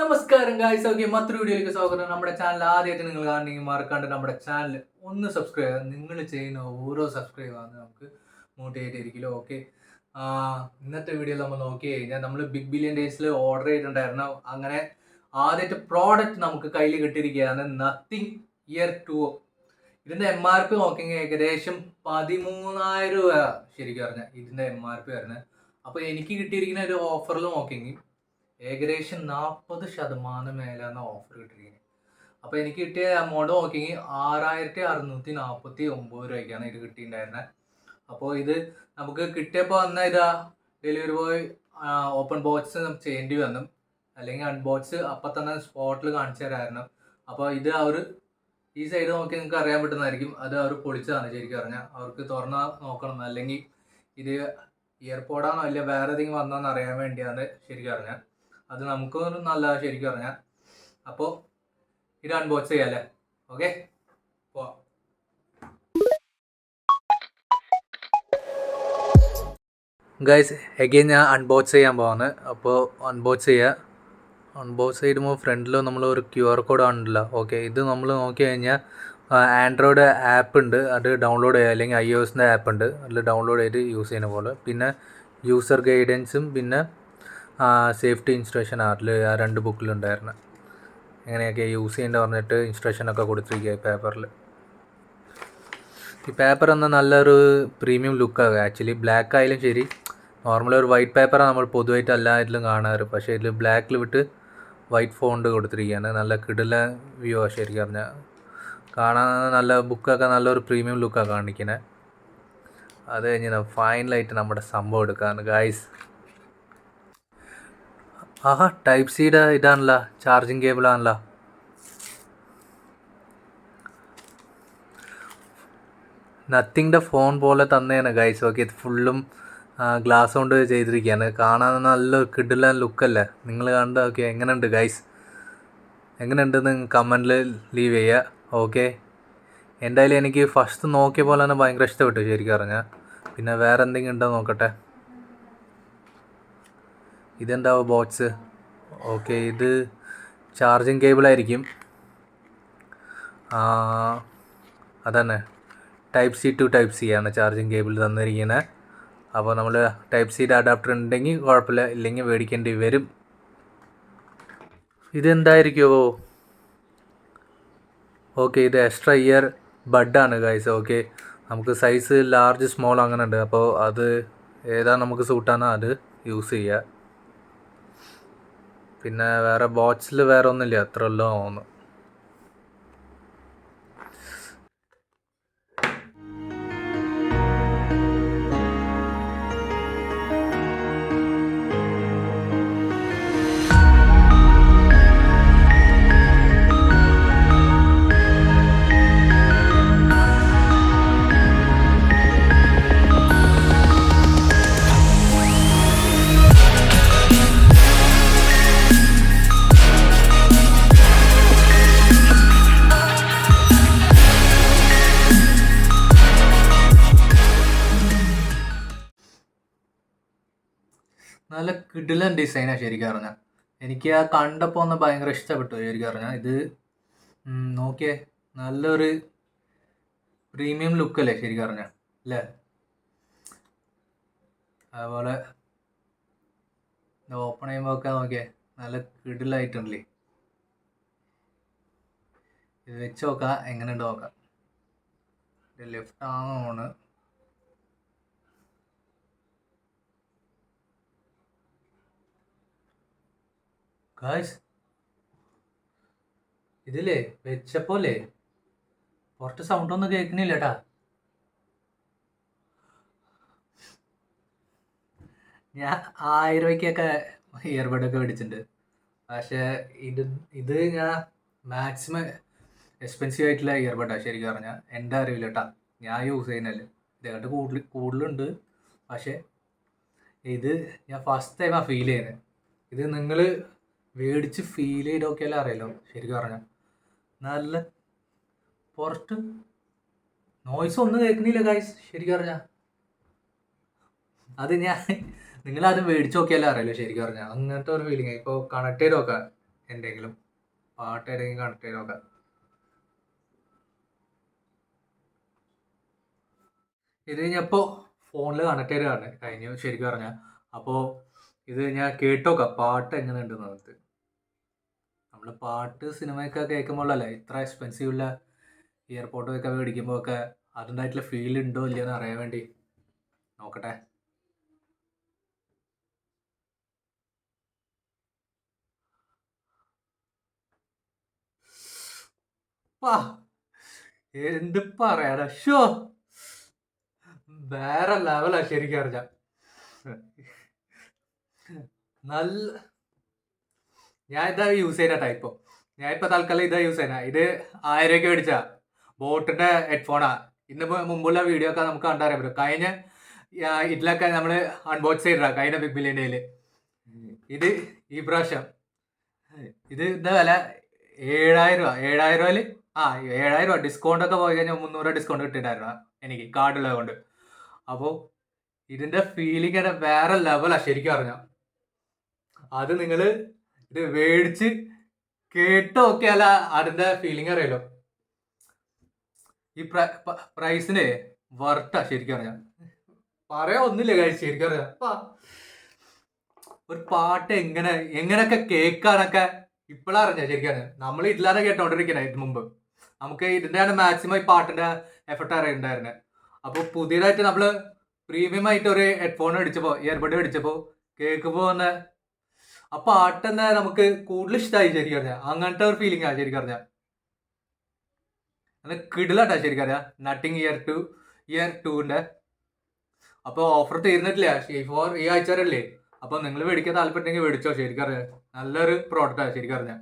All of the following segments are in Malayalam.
നമസ്കാരം ഗായ്സ്. ഓക്കെ, മറ്റൊരു വീഡിയോയിലേക്ക് സ്വാഗതം. നമ്മുടെ ചാനൽ ആദ്യമായിട്ട് നിങ്ങൾ കാണണമെങ്കിൽ മറക്കാണ്ട് നമ്മുടെ ചാനൽ ഒന്ന് സബ്സ്ക്രൈബ് ചെയ്യുക. നിങ്ങൾ ചെയ്യുന്ന ഓരോ സബ്സ്ക്രൈബ് ആണ് നമുക്ക് മോട്ടിവേറ്റ് ആയിരിക്കില്ല. ഓക്കെ, ഇന്നത്തെ വീഡിയോ നമ്മൾ നോക്കി കഴിഞ്ഞാൽ നമ്മൾ ബിഗ് ബില്യൺ ഡേയ്സിൽ ഓർഡർ ചെയ്തിട്ടുണ്ടായിരുന്നു. അങ്ങനെ ആദ്യത്തെ പ്രോഡക്റ്റ് നമുക്ക് കയ്യിൽ കിട്ടിയിരിക്കുകയാണ്. Nothing Ear 2. ഇതിൻ്റെ MRP നോക്കിയെങ്കിൽ ഏകദേശം 13,000 രൂപ ശരിക്കും പറഞ്ഞാൽ ഇതിൻ്റെ MRP വരുന്നത്. അപ്പോൾ എനിക്ക് കിട്ടിയിരിക്കുന്ന ഒരു ഓഫറിൽ നോക്കിയെങ്കിൽ ഏകദേശം 40% മേലാണ് ഓഫർ കിട്ടിയിരിക്കുന്നത്. അപ്പോൾ എനിക്ക് കിട്ടിയ എമൗണ്ട് നോക്കിയെങ്കിൽ 6,649 രൂപയ്ക്കാണ് ഇത് കിട്ടിയിട്ടുണ്ടായിരുന്നത്. അപ്പോൾ ഇത് നമുക്ക് കിട്ടിയപ്പോൾ വന്ന ഇതാ ഡെലിവറി ബോയ് ഓപ്പൺ ബോക്സ് ചെയ്യേണ്ടി വന്നു, അല്ലെങ്കിൽ അൺബോക്സ് അപ്പം തന്നെ സ്പോട്ടിൽ കാണിച്ചു തരായിരുന്നു. അപ്പോൾ ഇത് അവർ ഈ സൈഡ് നോക്കി നിങ്ങൾക്ക് അറിയാൻ പറ്റുന്നതായിരിക്കും, അത് അവർ പൊളിച്ചതാണ് ശരിക്കും പറഞ്ഞാൽ. അവർക്ക് തുറന്നാൽ നോക്കണം, അല്ലെങ്കിൽ ഇത് ഇയർപോഡാണോ അല്ല വേറെ ഏതെങ്കിലും വന്നോന്ന് അറിയാൻ വേണ്ടിയാണ് ശരിക്കും പറഞ്ഞാൽ. അത് നമുക്ക് നല്ല ശരിക്കും പറഞ്ഞാൽ. അപ്പോൾ ഇത് അൺബോക്സ് ചെയ്യാം അല്ലേ? ഓക്കെ, പോവാം. ഗൈസ്, എഗെയിൻ ഞാൻ അൺബോക്സ് ചെയ്യാൻ പോവാണ്. അപ്പോൾ അൺബോക്സ് ചെയ്യുമ്പോൾ ഫ്രണ്ടിൽ നമ്മൾ ഒരു QR കോഡ് ആണല്ലോ. ഓക്കെ, ഇത് നമ്മൾ നോക്കി കഴിഞ്ഞാൽ ആൻഡ്രോയിഡ് ആപ്പ് ഉണ്ട്, അത് ഡൗൺലോഡ് ചെയ്യുക, അല്ലെങ്കിൽ iOSൻ്റെ ആപ്പ് ഉണ്ട്, അതിൽ ഡൗൺലോഡ് ചെയ്ത് യൂസ് ചെയ്യുന്ന പോലെ. പിന്നെ യൂസർ ഗൈഡൻസും പിന്നെ സേഫ്റ്റി ഇൻസ്ട്രക്ഷൻ അതിൽ ആ 2 ബുക്കിലുണ്ടായിരുന്നു. എങ്ങനെയൊക്കെ യൂസ് ചെയ്യേണ്ട പറഞ്ഞിട്ട് ഇൻസ്ട്രക്ഷനൊക്കെ കൊടുത്തിരിക്കുക ഈ പേപ്പറിൽ. ഈ പേപ്പർ എന്നാൽ നല്ലൊരു പ്രീമിയം ലുക്കാണ് ആക്ച്വലി. ബ്ലാക്ക് ആയാലും ശരി, നോർമലി ഒരു വൈറ്റ് പേപ്പറാണ് നമ്മൾ പൊതുവായിട്ട് എല്ലാത്തിലും കാണാറ്. പക്ഷേ ഇതിൽ ബ്ലാക്കിൽ വിട്ട് വൈറ്റ് ഫോണ്ട് കൊടുത്തിരിക്കുകയാണ്. നല്ല കിടില വ്യൂ ആണ് ശരിക്കും പറഞ്ഞാൽ. കാണാൻ നല്ല ബുക്കൊക്കെ നല്ലൊരു പ്രീമിയം ലുക്കാണ് കാണിക്കുന്നത്. അത് കഴിഞ്ഞ് ഫൈനലായിട്ട് നമ്മുടെ സംഭവം എടുക്കാണ് ഗൈസ്. ആഹാ, ടൈപ്പ് സിയുടെ ഇതാണല്ലോ, ചാർജിങ് കേബിളാണല്ലോ. നത്തിങ്ങിൻ്റെ ഫോൺ പോലെ തന്നെയാണ് ഗൈസ്. ഓക്കെ, ഇത് ഫുള്ളും ഗ്ലാസ് കൊണ്ട് ചെയ്തിരിക്കുകയാണ്. കാണാൻ നല്ല കിടില ലുക്കല്ലേ? നിങ്ങൾ കണ്ട ഓക്കെ, എങ്ങനെയുണ്ട് ഗൈസ്? എങ്ങനെയുണ്ടെന്ന് കമൻറ്റിൽ ലീവ് ചെയ്യുക. ഓക്കെ, എന്തായാലും എനിക്ക് ഫസ്റ്റ് നോക്കിയ പോലെ തന്നെ ഭയങ്കര ഇഷ്ടപ്പെട്ടു ശരിക്കും പറഞ്ഞാൽ. പിന്നെ വേറെ എന്തെങ്കിലും ഉണ്ടോ നോക്കട്ടെ. ഇതെന്താവും ബോക്സ്? ഓക്കെ, ഇത് ചാർജിങ് കേബിളായിരിക്കും. അതന്നെ, type C to type C ആണ് ചാർജിങ് കേബിൾ തന്നിരിക്കുന്നത്. അപ്പോൾ നമ്മൾ ടൈപ്പ് സിയുടെ അഡാപ്റ്റർ ഉണ്ടെങ്കിൽ കുഴപ്പമില്ല, ഇല്ലെങ്കിൽ മേടിക്കേണ്ടി വരും. ഇതെന്തായിരിക്കുമോ? ഓക്കെ, ഇത് എക്സ്ട്രാ ഇയർ ബഡാണ് ഗൈസ്. ഓക്കെ, നമുക്ക് സൈസ് ലാർജ് സ്മോൾ അങ്ങനെ ഉണ്ട്. അപ്പോൾ അത് ഏതാ നമുക്ക് സൂട്ടാണോ അത് യൂസ് ചെയ്യുക. പിന്നെ വേറെ ബോക്സിൽ വേറെ ഒന്നുമില്ല, അത്ര എല്ലാം തോന്നുന്നു. നല്ല കിടിലൻ ഡിസൈനാണ് ശരിക്കും പറഞ്ഞാൽ. എനിക്ക് ആ കണ്ടപ്പോൾ ഒന്ന് ഭയങ്കര ഇഷ്ടപ്പെട്ടു ശരിക്കും പറഞ്ഞാൽ. ഇത് നോക്കിയേ, നല്ലൊരു പ്രീമിയം ലുക്കല്ലേ ശരിക്കും പറഞ്ഞാൽ അല്ലേ? അതുപോലെ ഓപ്പൺ ചെയ്യുമ്പോൾ ഒക്കെ നോക്കിയേ, നല്ല കിടിലായിട്ടുണ്ടല്ലേ. ഇത് വെച്ച് നോക്കാം, എങ്ങനെയുണ്ട് നോക്കാം. ഇത് ലെഫ്റ്റ് ആണോ ഓണ്? ഗായ്സ്, ഇതില്ലേ വെച്ചപ്പോലെ പുറത്ത് സൗണ്ട് ഒന്നും കേൾക്കണില്ല കേട്ടാ. ഞാൻ 1000 രൂപയ്ക്കൊക്കെ ഇയർബഡൊക്കെ മേടിച്ചിട്ടുണ്ട്. പക്ഷേ ഇത് ഞാൻ മാക്സിമം എക്സ്പെൻസീവ് ആയിട്ടുള്ള ഇയർബഡാണ് ശരിക്കും പറഞ്ഞാൽ. എൻ്റെ അറിവില്ല കേട്ടാ, ഞാൻ യൂസ് ചെയ്യുന്നല്ലേ. ഇതേക്കാട്ട് കൂടുതലുണ്ട്. പക്ഷേ ഇത് ഞാൻ ഫസ്റ്റ് ടൈമാണ് ഫീൽ ചെയ്യുന്നത്. ഇത് നിങ്ങൾ മേടിച്ച് ഫീൽ ചെയ്ത് നോക്കിയാലേ അറിയാലോ ശരിക്കും പറഞ്ഞാൽ. നല്ല പുറത്ത് നോയ്സ് ഒന്നും കേൾക്കണില്ല ഗൈസ് ശരിക്കും പറഞ്ഞാൽ. അത് നിങ്ങളത് മേടിച്ച് നോക്കിയാലേ അറിയാലോ ശരിക്കും പറഞ്ഞാൽ. അങ്ങനത്തെ ഒരു ഫീലിംഗ്. ഇപ്പോൾ കണക്ട് ചെയ്ത് നോക്കാം എന്തെങ്കിലും പാട്ട് ഏതെങ്കിലും കണക്ട് ചെയ്ത് നോക്കാം. ഇത് ഞാൻ ഇപ്പോൾ ഫോണിൽ കണക്ട് ചെയ്തതാണ് കഴിഞ്ഞു ശരിക്കും പറഞ്ഞാൽ. അപ്പോൾ ഇത് ഞാൻ കേട്ടോക്കാം പാട്ട് എങ്ങനെ ഉണ്ടെന്ന് പറഞ്ഞിട്ട്. നമ്മൾ പാട്ട് സിനിമയൊക്കെ കേൾക്കുമ്പോഴല്ലേ ഇത്ര എക്സ്പെൻസീവുള്ള ഇയർപോർട്ടൊക്കെ മേടിക്കുമ്പോൾ ഒക്കെ അതിൻ്റെതായിട്ടുള്ള ഫീൽ ഉണ്ടോ ഇല്ലയെന്ന് അറിയാൻ വേണ്ടി നോക്കട്ടെ. വാ എന്ത് പറയാടാ, ഷോ വേറെ ലെവലാ ശരിക്കും അറിഞ്ഞാ. നല്ല ഞാൻ ഇതാ യൂസ് ചെയ്യുന്ന ടൈപ്പോ. ഞാൻ ഇപ്പൊ തൽക്കാലം ഇതാ യൂസ് ചെയ്യുന്ന. ഇത് 1000 രൂപയ്ക്ക് മേടിച്ചാ ബോട്ടിന്റെ ഹെഡ്ഫോണാ. ഇന്ന് മുമ്പുള്ള വീഡിയോ ഒക്കെ നമുക്ക് കണ്ടറിയാൻ പറ്റും. കഴിഞ്ഞ ഇതിലൊക്കെ നമ്മള് അൺബോക്സ് ചെയ്തിട്ടാ കഴിഞ്ഞ ബിഗ് ബില്യൺ ഡേയില്. ഇത് ഈ പ്രാവശ്യം ഇത് ഇതാ വില 7000 രൂപ. 7000 രൂപയില് 7000 രൂപ ഡിസ്കൗണ്ട് ഒക്കെ പോയി കഴിഞ്ഞാൽ 300 രൂപ ഡിസ്കൗണ്ട് കിട്ടിയിട്ടുണ്ടായിരുന്നു എനിക്ക് കാർഡുള്ളത് കൊണ്ട്. അപ്പോൾ ഇതിന്റെ ഫീലിംഗ് വേറെ ലെവലാ ശരിക്കും അറിഞ്ഞാ. അത് നിങ്ങള് ഇത് മേടിച്ച് കേട്ട് നോക്കിയാല അതിന്റെ ഫീലിംഗ് അറിയാലോ. ഈ പ്രൈസിന് വർത്താ ശരിക്കും അറിയാം. പറയാ ഒന്നുമില്ല കാര്യം ശരിക്കും അറിയാം. ഒരു പാട്ട് എങ്ങനെയൊക്കെ കേൾക്കാനൊക്കെ ഇപ്പോഴാ അറിഞ്ഞ ശരിക്കും അറിയാം. നമ്മൾ ഇതിലാണ് കേട്ടോണ്ടിരിക്കണേ ഇതിന് മുമ്പ്. നമുക്ക് ഇതിന്റെയാണ് മാക്സിമം ഈ പാട്ടിന്റെ എഫർട്ട് അറിയുണ്ടായിരുന്നത്. അപ്പോൾ പുതിയതായിട്ട് നമ്മള് പ്രീമിയം ആയിട്ട് ഒരു ഹെഡ്ഫോൺ മേടിച്ചപ്പോ ഇയർബഡ് മേടിച്ചപ്പോ കേൾക്കുമ്പോ തന്നെ ആ പാട്ട് തന്നെ നമുക്ക് കൂടുതൽ ഇഷ്ടമായി ശരിക്കും അറിഞ്ഞാൽ. അങ്ങനത്തെ ഒരു ഫീലിംഗ് ആണ് ശരിക്കും അറിഞ്ഞാൽ. അങ്ങനെ കിടിലാട്ടാ ശരിക്കും അറിയാം നട്ടിങ് ഇയർ 2ന്റെ. അപ്പോൾ ഓഫർ തീർന്നിട്ടില്ല ഈ ആഴ്ച വരല്ലേ. അപ്പോൾ നിങ്ങൾ മേടിക്കാൻ താല്പര്യമുണ്ടെങ്കിൽ മേടിച്ചോ ശരിക്കും അറിയാം. നല്ലൊരു പ്രോഡക്റ്റാണ് ശരിക്കും അറിഞ്ഞാൽ.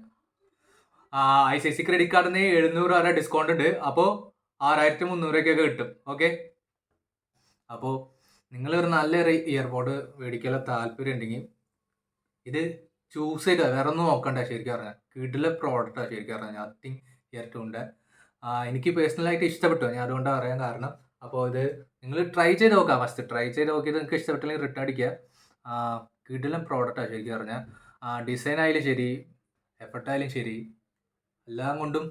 ICICI ക്രെഡിറ്റ് കാർഡിന് 700 വരെ ഡിസ്കൗണ്ട് ഉണ്ട്. അപ്പോൾ 6300 രൂപയ്ക്കൊക്കെ കിട്ടും. ഓക്കെ, അപ്പോൾ നിങ്ങളൊരു നല്ലൊരു ഇയർപോഡ് മേടിക്കാനുള്ള താല്പര്യം ഉണ്ടെങ്കിൽ ഇത് ചൂസ് ചെയ്ത വേറെ ഒന്നും നോക്കണ്ട ശരിക്കും പറഞ്ഞാൽ. കിടില പ്രോഡക്റ്റാണ് ശരിക്കും പറഞ്ഞാൽ നത്തിങ് ഇയർ 2ന്റെ. എനിക്ക് പേഴ്സണലായിട്ട് ഇഷ്ടപ്പെട്ടു, ഞാൻ അതുകൊണ്ടാണ് പറയാൻ കാരണം. അപ്പോൾ ഇത് നിങ്ങൾ ട്രൈ ചെയ്ത് നോക്കാം. ഫസ്റ്റ് ട്രൈ ചെയ്ത് നോക്കിയത് നിങ്ങൾക്ക് ഇഷ്ടപ്പെട്ടില്ലെങ്കിൽ റിട്ടേൺ അടിക്കുക. കിടിലം പ്രോഡക്റ്റാണ് ശരിക്കും പറഞ്ഞാൽ. ഡിസൈൻ ആയാലും ശരി, എഫർട്ടായാലും ശരി, എല്ലാം കൊണ്ടും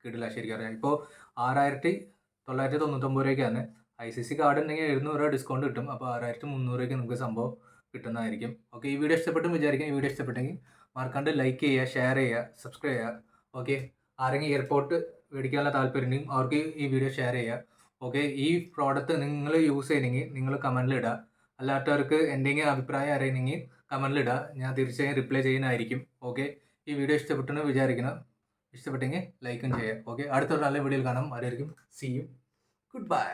കിടില ശരിക്കും അറിയാം. ഇപ്പോൾ 6999 രൂപയ്ക്കാണ്. ICICI കാർഡ് ഉണ്ടെങ്കിൽ 700 രൂപ ഡിസ്കൗണ്ട് കിട്ടും. അപ്പോൾ 6300 രൂപയ്ക്ക് നമുക്ക് സംഭവം കിട്ടുന്നതായിരിക്കും. ഓക്കെ, ഈ വീഡിയോ ഇഷ്ടപ്പെട്ടെന്ന് വിചാരിക്കും. ഈ വീഡിയോ ഇഷ്ടപ്പെട്ടെങ്കിൽ മറക്കാണ്ട് ലൈക്ക് ചെയ്യുക, ഷെയർ ചെയ്യുക, സബ്സ്ക്രൈബ് ചെയ്യുക. ഓക്കെ, ആരെങ്കിലും എയർപോർട്ട് മേടിക്കാനുള്ള താല്പര്യം ഉണ്ടെങ്കിൽ അവർക്ക് ഈ വീഡിയോ ഷെയർ ചെയ്യുക. ഓക്കെ, ഈ പ്രോഡക്റ്റ് നിങ്ങൾ യൂസ് ചെയ്യണമെങ്കിൽ നിങ്ങൾ കമൻറ്റിൽ ഇടുക. അല്ലാത്തവർക്ക് എന്തെങ്കിലും അഭിപ്രായം അറിയണമെങ്കിൽ കമൻറ്റിൽ ഇടുക. ഞാൻ തീർച്ചയായും റിപ്ലൈ ചെയ്യുന്നതായിരിക്കും. ഓക്കെ, ഈ വീഡിയോ ഇഷ്ടപ്പെട്ടെന്ന് വിചാരിക്കണം. ഇഷ്ടപ്പെട്ടെങ്കിൽ ലൈക്കും ചെയ്യുക. ഓക്കെ, അടുത്തൊരു നല്ല വീഡിയോയിൽ കാണാം. ആരായിരിക്കും. See you. Good by.